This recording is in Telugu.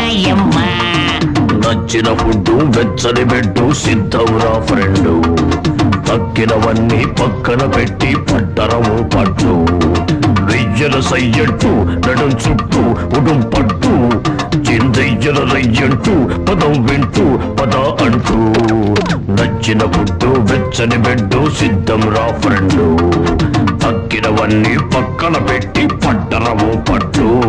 ఓయమ్మ. నచ్చిన ఫుడ్డు వెచ్చని బెడ్డు సిద్ధంరా ఫ్రెండు. తక్కినవన్నీ పక్కన పెట్టి పట్టరము పట్టు. రెయ్యల సయ్యంటూ నడుం చుట్టూ ఉడుం పట్టు. చిందయ్యల రయ్యంటూ పదం వింటూ పద అంటూ. నచ్చిన ఫుడ్డు వెచ్చని బెడ్డు సిద్ధంరా ఫ్రెండు. తక్కినవన్నీ పక్కన పెట్టి పట్టరము పట్టు.